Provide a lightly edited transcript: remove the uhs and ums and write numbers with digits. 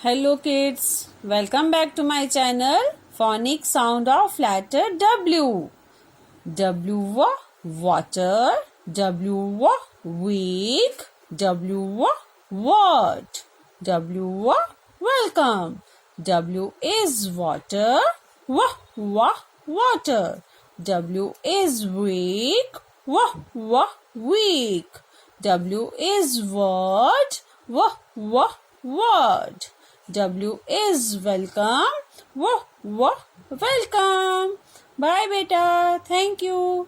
Hello kids, welcome back to my channel Phonic Sound of Letter W. W water, W week, W word, W welcome. W is water, water. W is week, week. W is word, word. W is welcome, welcome. Bye beta. Thank you.